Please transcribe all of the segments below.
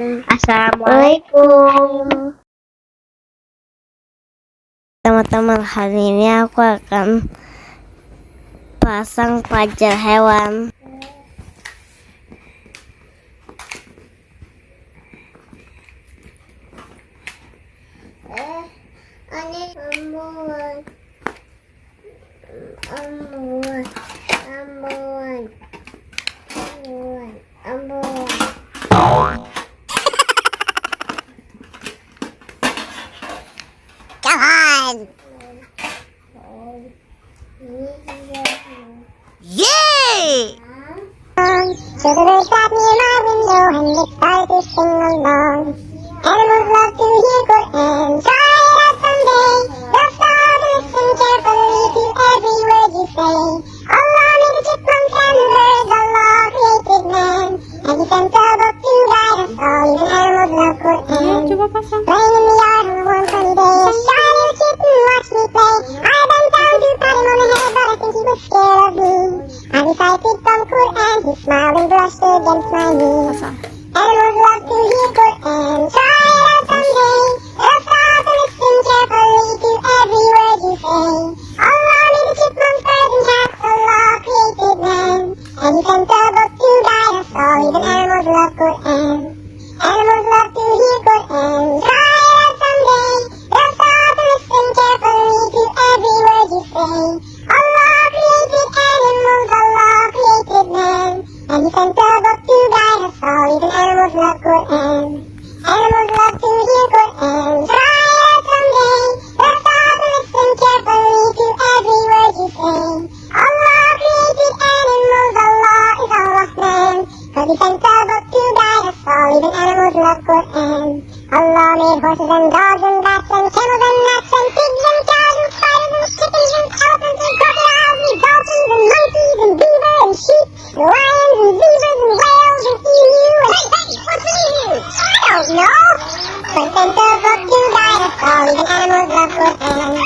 Assalamualaikum. Teman-teman, hari ini aku akan pasang pajak hewan. Yay! So the birds fly near my window and they start to sing along. Animals love to hear Quran. Try it out someday. They'll start to listen carefully to every word you say. Allah made the chipmunks and the birds. Allah created man. And he sent a book to guide us all. Even animals love Quran. Playing in the yard on a warm sunny day. A shy little kitten watched me play. I bent down to pat him on the head, but I think he was scared of me. I recited some Quran, he smiled and brushed against my knee. Animals love to hear Quran, try it out someday. They'll stop and listen carefully to every word you say. Allah made the chipmunks, birds and cats, Allah created man. And he sent a book to guide us all, even animals love Quran. Animals love to hear Quran, try it out someday. They'll stop and listen carefully to every word you say. Allah created animals, Allah created man. And he sent a book to guide us all, even animals love Quran. Animals love to hear Quran, try it out someday. They'll stop and listen carefully to every word you say. Allah created animals, Allah is Ar-Rahman. Cause he sent a book to guide us all, even animals love Quran. Allah made horses and dogs and bats and camels and gnats and pigs and cows and spiders and chickens and elephants and crocodiles and dolphins and monkeys and beaver and sheep and lions and zebras and whales and emu and... Hey, what's an emu? I don't know. But he sent a book to guide us all, even animals love Quran.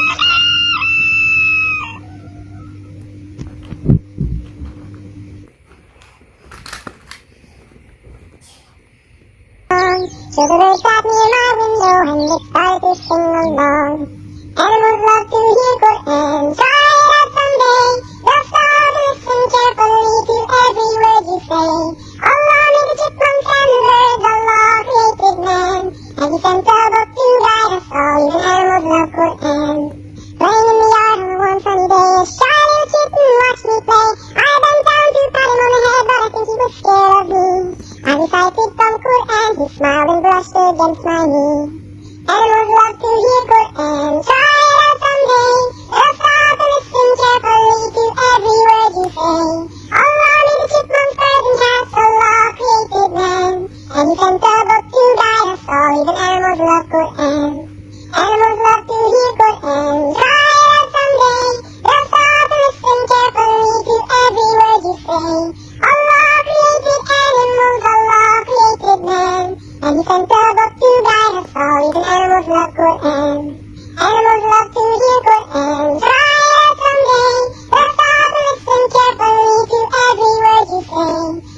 So the birds fly near my window and they start to sing along. Animals love to hear Quran, try it out someday. They'll stop and listen carefully to every word you say. Allah made the chipmunks and the birds, Allah created man. And he sent a book to guide us all, even animals love Quran. Playing in the yard on a warm sunny day, a shy little kitten watched me play. I bent down to pat him on the head, but I think he was scared of me. I recited some Quran, he smiled and brushed against my knee. Animals love to hear Quran, try it out someday. They'll stop and listen carefully to every word you say. Allah made the chipmunks, birds and cats, Allah created man. And he sent a book to guide us all, even animals love Quran. Animals love to hear Quran, try it out someday. They'll stop and listen carefully to every word you say. Allah created animals, Allah created man. And he sent a book to guide us all, even animals love Quran. Animals love to hear Quran, try it out someday. They'll stop and listen carefully to every word you say.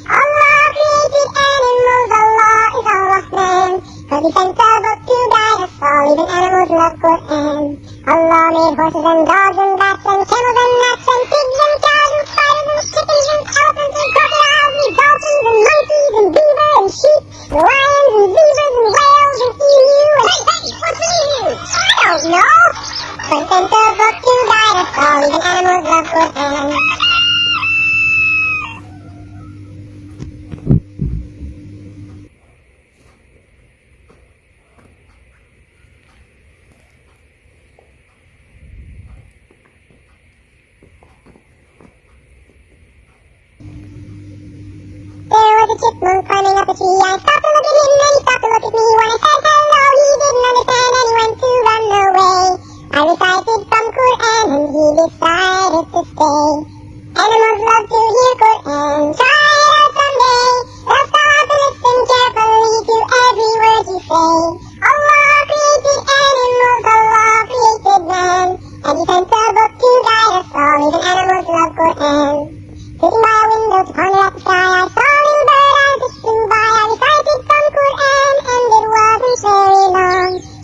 Allah created animals, Allah is Ar-Rahman. Cause he sent a book to guide us all, even animals love Quran. Allah made horses and dogs and bats and camels and gnats and pigs and cows and spiders and chickens and elephants and crocodiles and dolphins and monkeys and beaver and sheep and lions and zebras and whales and emu and... Hey, what's an emu? I don't know. But he sent a book to guide us all, even animals love Quran. There was a chipmunk climbing up a tree. I stopped to look at him and he stopped to look at me. When I said hello, he didn't understand and he went to run away. I recited some Quran and he decided to stay. Animals love to hear Quran, try it out someday. They'll stop and listen carefully to every word you say. Allah created animals, Allah created man. And he sent a book to guide us all, even animals love Quran. Sitting by a window to ponder at the sky, I saw a little bird as it flew by. I recited some Quran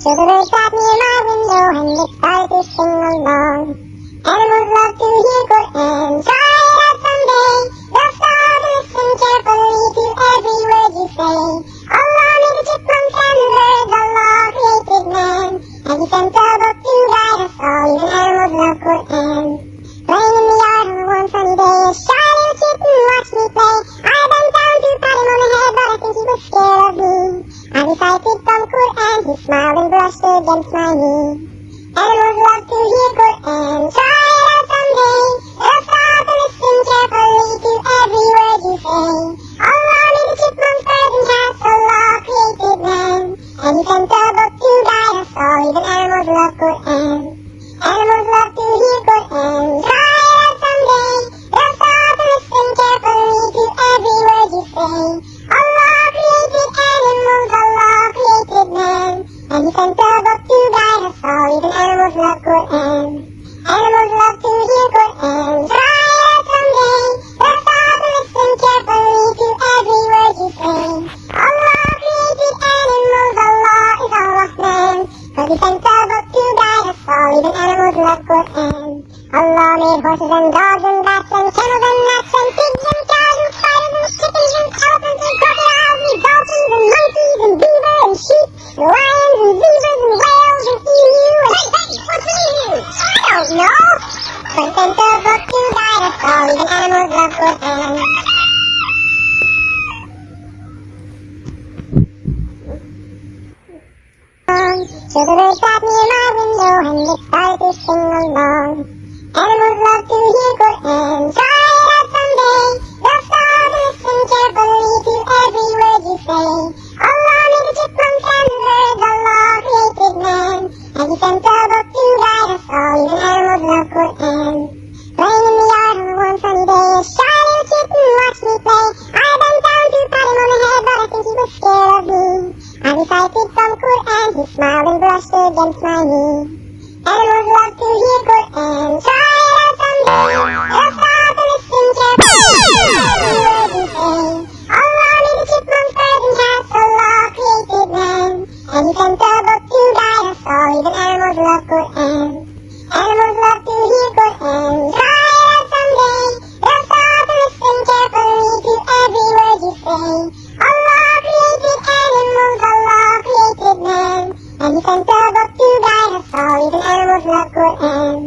So the birds sat near my window and they started to sing along. Animals love to hear Quran. Try it out someday. They'll start to listen carefully to every word you say. Allah made the chipmunks and the birds. Allah created man. And he sent a book to guide us all. Even animals love Quran. Playing in the yard on a warm sunny day, a shy little kitten watched me play. I bent down to pat him on the head, but I think he was scared of me. I recited some Quran, he smiled and brushed against my knee. Animals love to hear Quran, try it out someday. They'll stop and listen carefully to every word you say. Allah made the chipmunks, birds and cats, Allah created man. And he sent a book to guide us all, even animals love Quran. Animals love to hear Quran, try it out someday. They'll stop and listen carefully to every word you say. Allah created animals, Allah created man. And he sent a book to guide us all, even animals love Quran. Animals love to hear Quran, try it out someday. They'll stop and listen carefully to every word you say. Allah created animals, Allah is Ar-Rahman. Cause he sent a book to guide us all, even animals love Quran. Allah made horses and dogs and bats and camels and gnats and pigs and cows and spiders and chickens and elephants and crocodiles and dolphins and monkeys and beaver and sheep and lions and zebras and whales and emu and... Hey, what's an emu? I don't know. But he sent a book to guide us all, even animals love Quran. So the birds sat near my window and they started to sing along. Animals love to hear Quran, try it out someday. They'll stop and listen carefully to every word you say. Allah made the chipmunks and the birds, Allah created man. And he sent a book to guide us all, even animals love Quran. Playing in the yard on a warm sunny day, a shy little kitten watched me play. I bent down to pat him on the head, but I think he was scared of me. I recited some Quran, he smiled and brushed against my knee. Animals love to hear Quran, try it out someday. They'll stop and listen carefully to every word you say. Allah made the chipmunks, birds and cats, Allah created man. And he sent a book to guide us all, even animals love Quran. Animals love to hear Quran, try it out someday. They'll stop and listen carefully to every word you say. Allah created animals, Allah created man. And he sent a book to guide us all, even animals love Quran.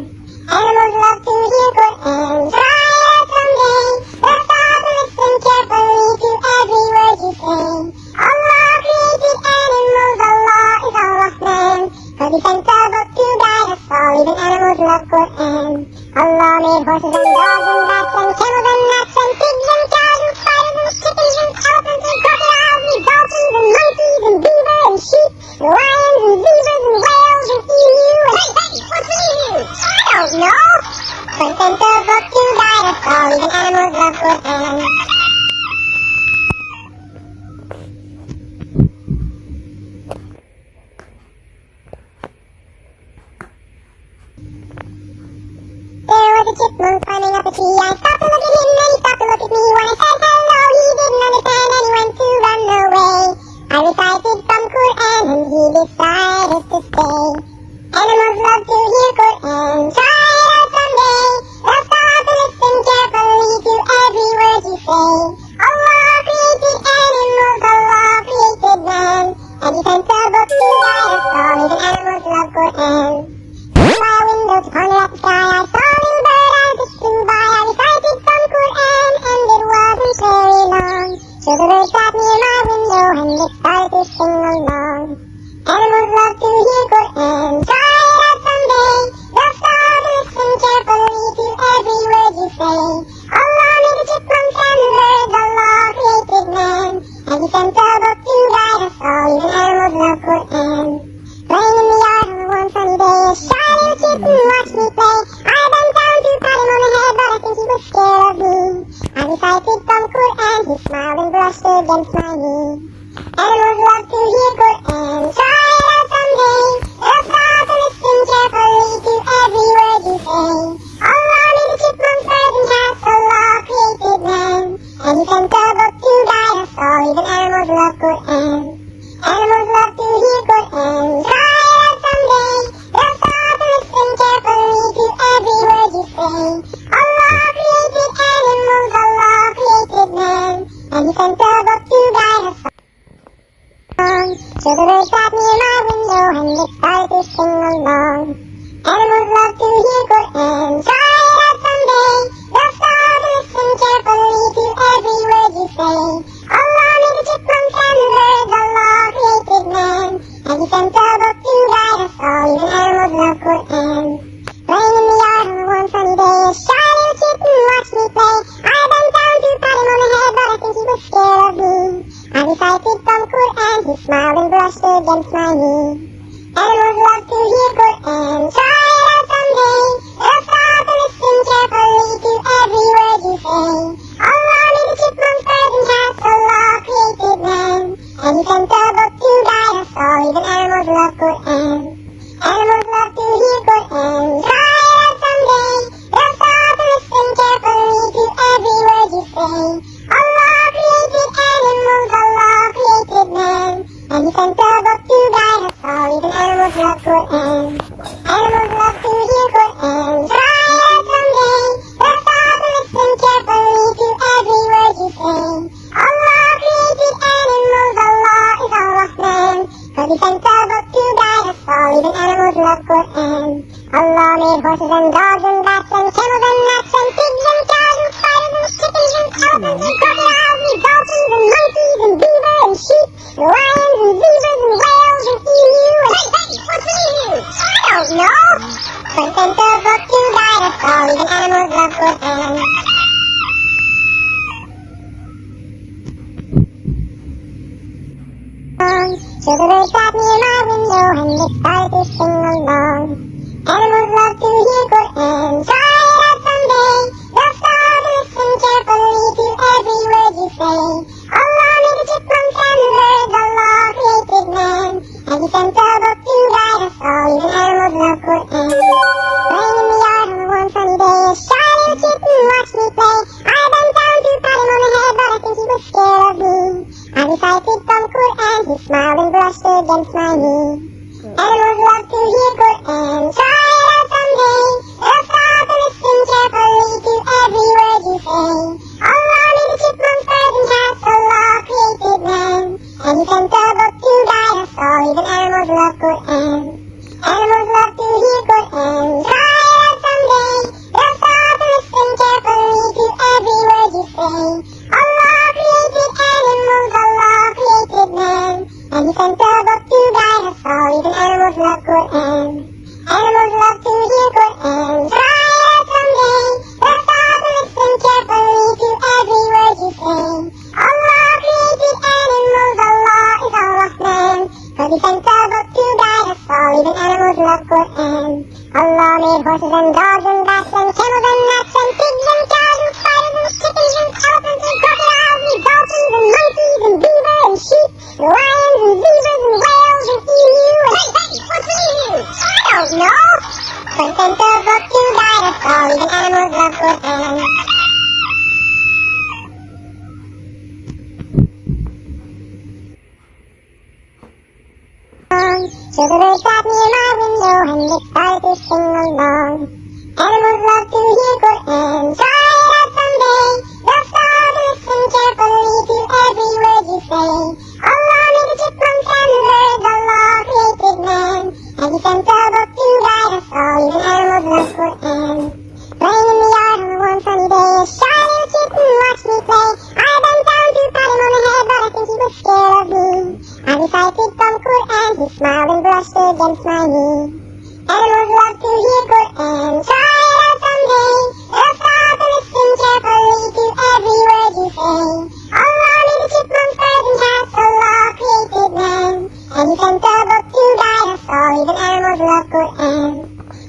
Animals love to hear Quran, try it out someday. They'll stop and listen carefully to every word you say. Allah created animals, Allah is Ar-Rahman. Cause he sent a book to guide us all, even animals love Quran. Allah made horses and dogs and bats and camels and gnats and pigs and cows and spiders and chickens and elephants and crocodiles and dolphins and monkeys and beaver and sheep and lions and zebras and whales and emu and... Hey, what's an emu? I don't know. But he sent a book to guide us all, even animals love Quran. There was a chipmunk climbing up a tree. I stopped to look at him and he stopped to look at me. When I said hello, he didn't understand and he went to run away. I recited some Quran and he decided to stay. Animals love to hear Quran, try it out someday. They'll stop and listen carefully to every word you say. Allah created animals, Allah created man. And he sent a book to guide us all, even animals love Quran. By a window to ponder at the sky, I saw a little bird I was drifting by. I recited some Quran and it wasn't very long. So the bird sat near my window and it started to sing along. Animals love to hear Quran, try it out someday. They'll stop and listen carefully to every word you say. Allah made the chipmunks and the birds, Allah created man. And he sent a book to guide us all, even animals love Quran. Playing in the yard on a warm sunny day, a shy little kitten watched me play. I bent down to pat him on the head, but I think he was scared of me. I recited some Quran, he smiled and brushed against my knee. Animals love to hear Quran, try it out someday. They'll stop So the birds sat near my window and they started to sing along. Animals love to hear Quran, try it out someday. They'll stop and listen carefully to every word you say. Allah made the chipmunks and the birds, Allah created man. And he sent a book to guide us all, even animals love Quran. Playing in the yard on a warm sunny day, a shy little kitten watched me play. I bent down to pat him on the head, but I think he was scared of me. I recited from Quran, he smiled and brushed against my knee. Animals love to hear Quran, try it out someday. They'll stop and listen carefully to every word you say. Allah made the chipmunks, birds and cats, Allah created man. And he sent a book to guide us all, even animals love Quran. Animals love to hear Quran, try it out someday. They'll stop and listen carefully to every word you say. Allah created animals, Allah created man. And he sent a book to guide us all, even animals love Quran. Animals love to hear Quran, try it out someday. They'll stop and listen carefully to every word you say. Allah created animals, Allah is Ar-Rahman. Cause he sent a book to guide us all, even animals love Quran. Allah made horses and dogs and bats and camels and gnats and pigs and cows and spiders and chickens and elephants and crocodiles and dolphins and monkeys and beaver and sheep, lions and zebras and whales and emu and... Hey, what's emu? I don't know! So he sent a book to guide us all, even animals love Quran. So the birds sat near my window and they started to sing along. Animals love to hear Quran, try it out someday. They'll stop and listen carefully to every word you say. Allah made the chipmunks and the birds, Allah created man. And he sent a book to guide us all, even animals love Quran. Playing in the yard on a warm sunny day, a shy little kitten watched me play. I bent down to pat him on the head, but I think he was scared of me. I recited from Quran, he smiled and brushed against my knee. Animals love to hear Quran, try it out someday. They'll stop and listen carefully to every word you say. Allah made the chipmunks, birds and cats, Allah created man. And he sent a book to guide us all, even animals love Quran. Animals love to hear Quran, try it out someday. They'll stop and listen carefully to every word you say. Allah created animals, Allah created man. And he sent a book to guide us all, even animals love Quran. Animals love to hear Quran, try it out someday. They'll stop and listen carefully to every word you say. Allah created animals, Allah is Ar-Rahman. Cause he sent a book to guide us all, even animals love Quran. Allah made horses and dogs and bats and camels and gnats and pigs and cows and spiders and chickens and elephants and crocodiles and dolphins and monkeys and beaver and sheep, lions and zebras and whales and emu and... Hey, what's emu? I don't know! So he sent a book to guide us all, even animals love Quran. So the birds sat near my window and they started to sing along. Animals love to hear Quran, try it out someday. They'll stop and listen carefully to every word you say. Allah made the chipmunks and the birds, Allah created man. And he sent a book to guide us all, even animals love Quran. Playing in the yard on a warm sunny day, a shy little kitten watched me play. I bent down to pat him on the head, but I think he was scared of me. I recited from Quran, he smiled and brushed against my knee. Animals love to hear Quran, try it out someday. They'll stop and listen carefully to every word you say. Allah made the chipmunks, birds and cats, Allah created man. And he sent a book to guide us all, even animals love Quran.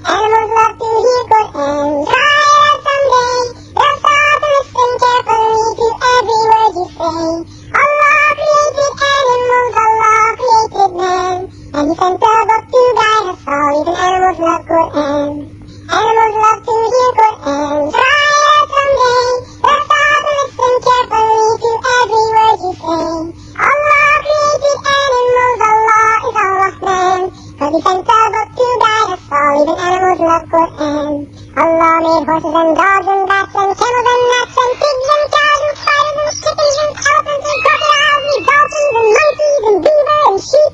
Animals love to hear Quran, try it out someday. They'll stop and listen carefully to every word you say. Allah created animals, Allah created man. And he sent a book to guide us all, even animals love Quran. Animals love to hear Quran, try it out someday. They'll stop and listen carefully to every word you say. Allah created animals, Allah is Ar-Rahman. Cause he sent a book to guide us all, even animals love Quran. Allah made horses and dogs and bats and camels and gnats and pigs and cows and spiders and chickens and elephants and crocodiles and dolphins and monkeys and beaver and sheep.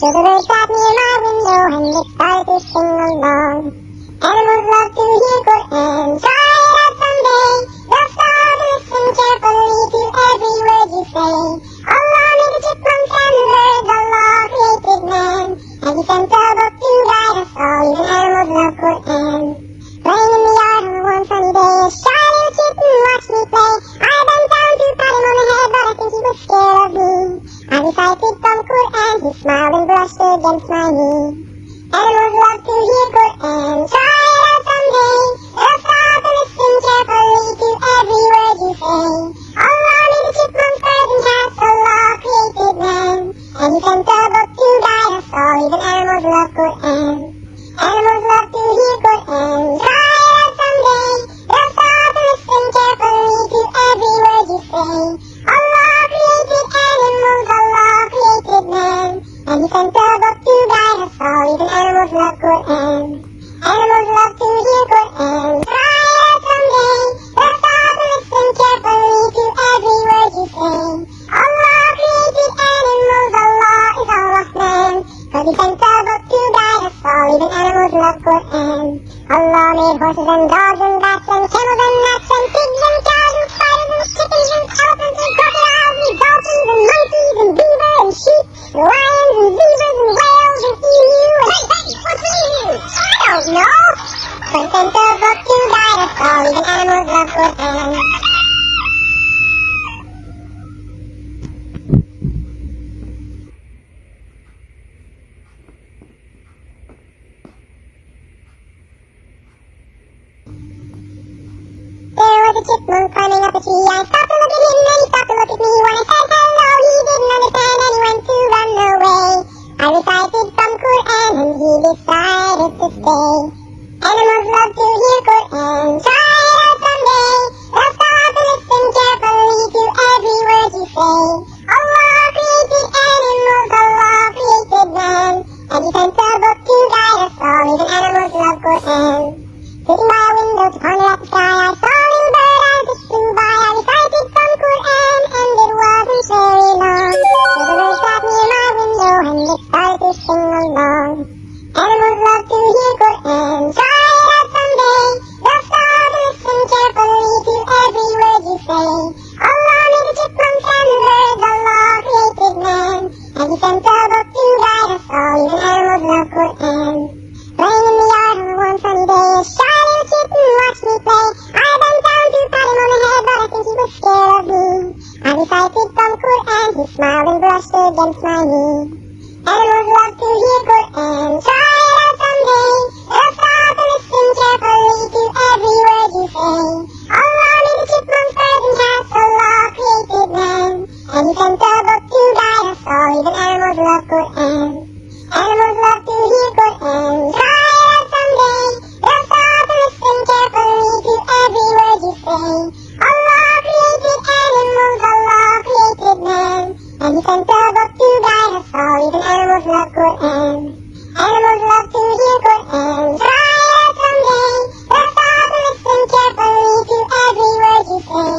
So the birds sat near my window and they started to sing along. Animals love to hear Quran. Try it out someday. They'll start to listen carefully to every word you say. Allah made the chipmunks and the birds. Allah created man. And he sent a book to guide us all. Even animals love Quran. Playing in the yard on a warm sunny day, a shy little kitten watched me play. I bent down to pat him on the head, but I think he was scared of me. I recited some Quran, he smiled and brushed against my knee. Animals love to hear Quran, try it out someday. They'll stop and listen carefully to every word you say. Allah made the chipmunks, birds and cats, Allah created man. And he sent a book to guide us all, even animals love Quran. Animals love to hear Quran, try it out someday. They'll stop and listen carefully to every word you say. Allah created animals, Allah created man. And he sent a book to guide us all, even animals love Quran. Animals love to hear Quran, try it out someday. They'll stop and listen carefully to every word you say. Allah created animals, Allah is Ar-Rahman. Cause he sent a book to guide us all, even animals love Quran. Allah made horses and dogs and bats and camels and rats and pigs and cows and spiders and chickens and elephants and crocodiles and dolphins and monkeys and beaver and sheep and lions and zebras and whales and emu and... Hey, what's emu? I don't know! So he sent a book to guide us all, even animals love Quran. There was a chipmunk climbing up a tree. I stopped to look at him and he stopped to look at me. When I said hello, he didn't understand and he went to run away. I recited some Quran and he decided to stay. Animals love to hear Quran, try it out someday. They'll stop and listen carefully to every word you say. Allah created animals, Allah created man. And he sent a book to guide us all, even animals love Quran. Sitting by a window to ponder at the sky, I saw a little bird I was just flew by. I recited some Quran and it wasn't very long. So the bird sat near my window and it started to sing along. Animals love to hear Quran, try it out someday. They'll stop and listen carefully to every word you say. Allah made the chipmunks and the birds, Allah created man. And he sent a book to guide us all, even animals love Quran. Playing in the yard on a warm sunny day, a shy little kitten watched me play. I bent down to pat him on the head, but I think he was scared of me. I recited some Quran, he smiled and brushed against my knee. Animals love to hear Quran, try it out someday. They'll stop and listen carefully to every word you say. Allah made the chipmunks, birds and cats, Allah created man. And he sent a book to guide us all, even animals love Quran. Animals love to hear Quran, try it out someday. They'll stop and listen carefully to every word you say. Allah created animals, Allah created man. And he sent a book to guide us all, even animals love Quran. Animals love to hear Quran, try it out someday. They'll stop and listen carefully to every word you say.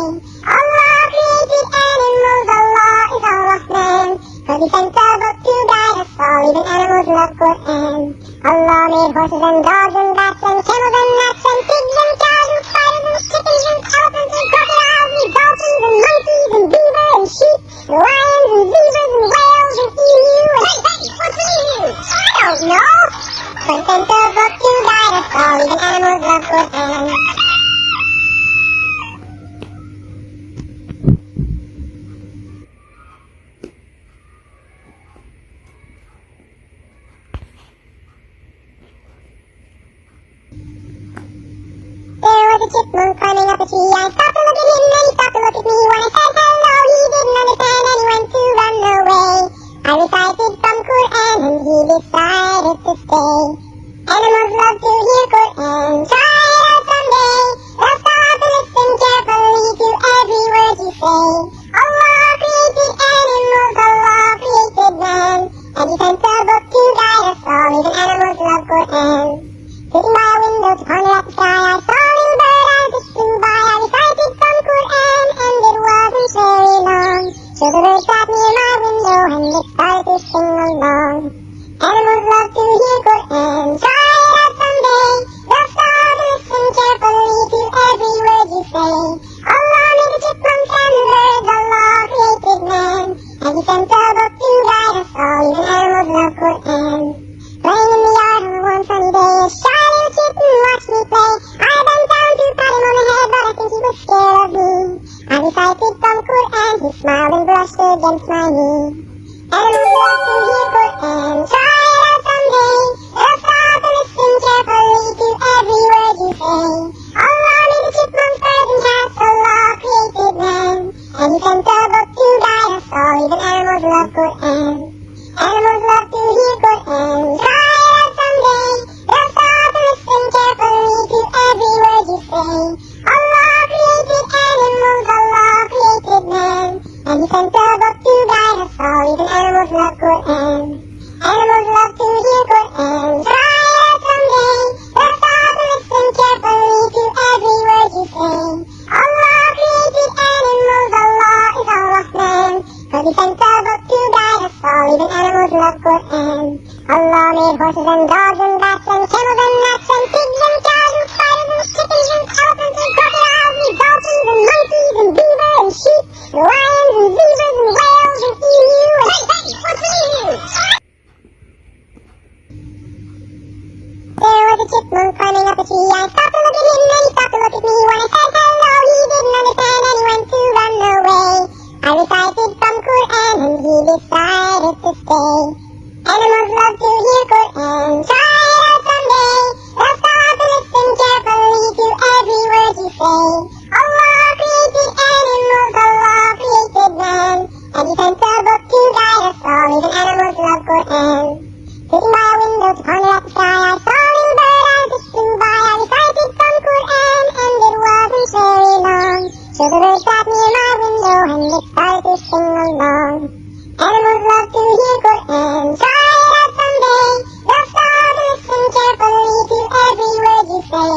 Allah created animals, Allah is Ar-Rahman. Cause he sent a book to guide us all, even animals love Quran. Allah made horses and dogs and bats and camels and rats and pigs and cows and spiders and chickens and elephants and crocodiles and dolphins and monkeys and beaver and sheep and lions and zebras and whales and emu and... Hey, what's emu? I don't know! So he sent a book to guide us all, even animals love Quran. There was a chipmunk climbing up a tree. I stopped to look at him and he stopped to look at me. When I said hello, he didn't understand and he went to run away. I recited some Quran and he decided to stay. Animals love to hear Quran, try it out someday. They'll stop and listen carefully to every word you say. Allah created animals, Allah created man. And he sent a book to guide us all, even animals love Quran. Sitting by a window to ponder at the sky, I saw a little bird I just flew by. I recited some Quran and it wasn't very long. So the bird sat near my window and it started to sing along. Quran, he smiled and brushed against my knee. Animals love to hear Quran, try it out someday. They'll stop and listen carefully to every word you say. Allah made the chipmunks, birds and cats, Allah created man. And he sent a book to guide us all, even animals love Quran. Animals love to hear Quran, try it out someday. They'll stop and listen carefully to every word you say. Allah created animals, Allah created man. And he sent a book to guide us all, even animals love Quran. Animals love to hear Quran, try it out someday. They'll stop and listen carefully to every word you say. Allah created animals, Allah is Ar-Rahman. Cause he sent a book to guide us all, even animals love Quran. Allah made horses and dogs and bats and camels and rats and pigs and cows and spiders and chickens and elephants and crocodiles and dolphins and monkeys and beaver and sheep and lions and zebras and whales and emu and... Hey, what's the emu? There was a chipmunk climbing up a tree. I stopped to look at him and he stopped to look at me. When I said hello, he didn't understand and he went to run away. I recited some Quran and he decided to stay. Animals love to hear Quran, try it out someday. They'll stop and listen carefully to every word you say. Allah created animals, Allah created man. And he sent a book to guide us all, even animals love Quran. Sitting by a window to ponder at the sky, I saw a little bird as it flew by. I recited some Quran and it wasn't very long. So the bird sat near my window and it started to sing along. Animals love to hear Quran, try it out someday. They'll stop and listen carefully to every word you say.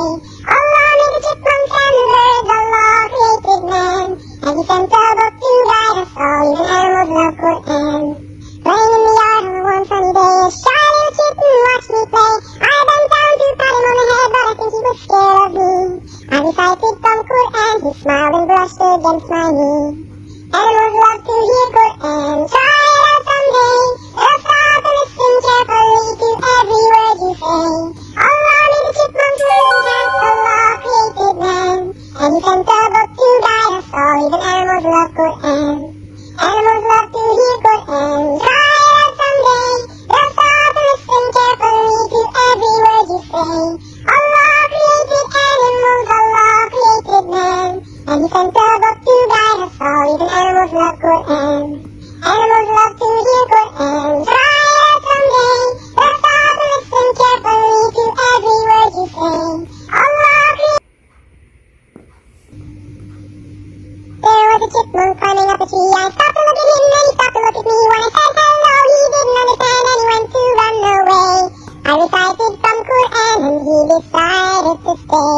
Allah made the chipmunks and the birds, Allah created man. And he sent a book to guide us all, even animals love Quran. Playing in the yard on a warm sunny day, a shy little kitten watched me play. I bent down to pat him on the head, but I think he was scared of me. I recited some Quran, he smiled and brushed against my knee. Animals love to hear Quran, try it out someday. They'll stop and listen carefully to every word you say. Allah made the chipmunks, birds and cats, Allah created man. And he sent a book to guide us all, even animals love Quran. Animals love to hear Quran, try it out someday. They'll stop and listen carefully to every word you say. Allah created animals, Allah created man. And he sent a book to guide us all, even animals love Quran. Animals love to hear Quran, try it out someday. They'll stop and listen carefully to every word you say. Allah created... There was a chipmunk climbing up a tree. I stopped to look at him and he stopped to look at me. When I said hello, he didn't understand and he went to run away. I recited some Quran and he decided to stay.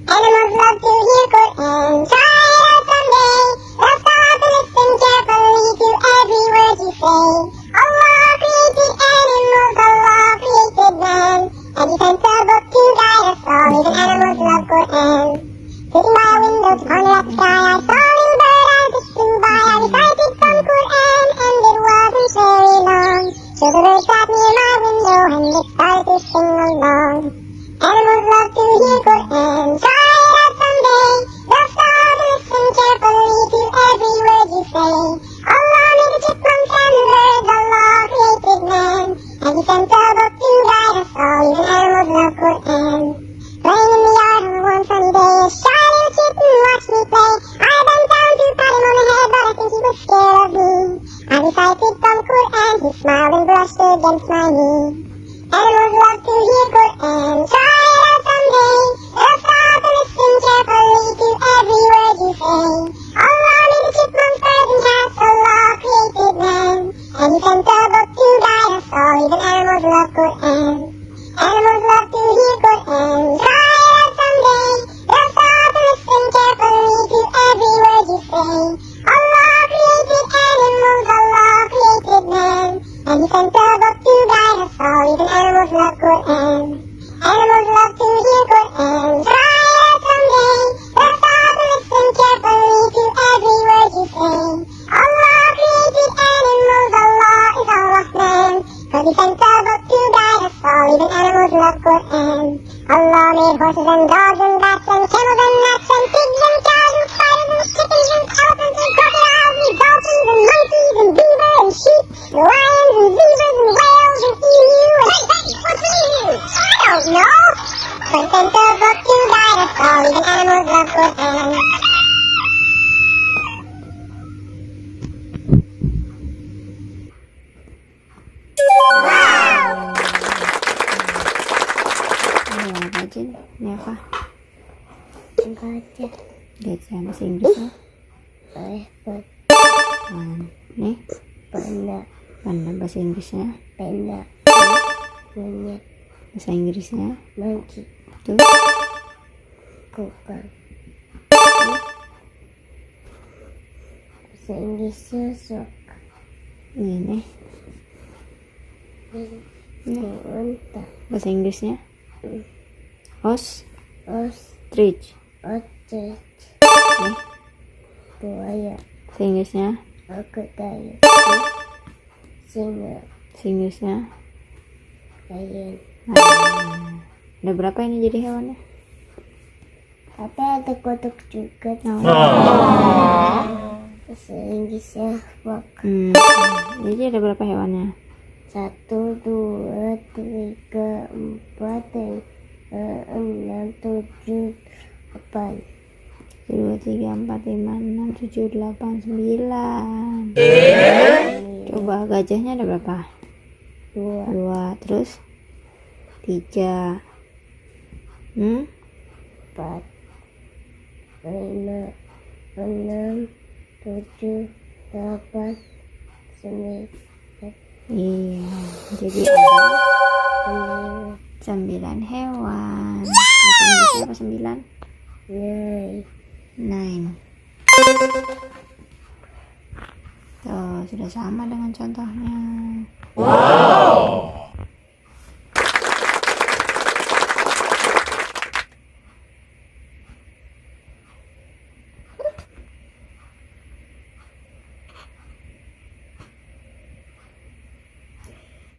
Animals love to hear Quran, try it out someday. They'll stop and listen carefully to every word you say. Allah created animals, Allah created man. And he sent a book to guide us all, even animals love Quran. Sitting by a window to ponder at the sky, I saw a little bird as it flew by. I recited some Quran and it wasn't very long. So the bird sat near my window and it started to sing along. Animals love to hear Quran, try it out someday. They'll stop and listen carefully to every word you say. Allah made the chipmunks and the birds, Allah created man. And he sent a book to guide us all, even animals love Quran. Playing in the yard on a warm sunny day, a shy little kitten watched me play. I bent down to pat him on the head, but I think he was scared of me. I recited some Quran, he smiled and brushed against my knee. Animals love to hear Quran, try it out someday. They'll stop and listen carefully to every word you say. Allah made the chipmunks, birds and cats, Allah created man. And he sent a book to guide us all, even animals love Quran. Animals love to hear Quran, try it out someday. They'll stop and listen carefully to every word you say. Allah created animals, Allah created man. And he sent a book to guide us all, even animals love Quran. Animals love to hear Quran, try it out someday. They'll stop and listen carefully to every word you say. Allah created animals, Allah is Ar-Rahman. Cause he sent a book to guide us all, even animals love Quran. Allah made horses and dogs and bats and camels and rats and pigs and cows and spiders and chickens and elephants and crocodiles Gajah. Gajah bahasa Inggrisnya. Elephant. Nih, Panda. panda bahasa Inggrisnya. Panda. Monyet. Bahasa Inggrisnya. Monkey. Tuh. Kucing. Bahasa Inggrisnya sok. Ini. Unta. Bahasa Inggrisnya. Ostrich. Ostrich. Nih, Buaya. bahasa Inggrisnya. Crocodile. Singa. Bahasa Inggrisnya. Lion. Ada berapa ini jadi hewannya? Tapi ada kodok juga. Bahasa Inggrisnya fox. Jadi ada berapa hewannya? 1, 2, 3, 4, 6, 7, 8. 2, 3, 4, 5, 6, 7, 8, 9. Coba gajahnya ada berapa? 2, 2. Terus 3. 4, 5, 6, 7, 8, 9. Iya, jadi ada 9 hewan. Bahasa Inggrisnya apa 9? 9. Tuh, sudah sama dengan contohnya.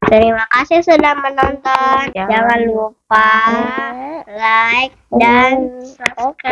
Terima kasih sudah menonton. Jangan lupa like dan subscribe.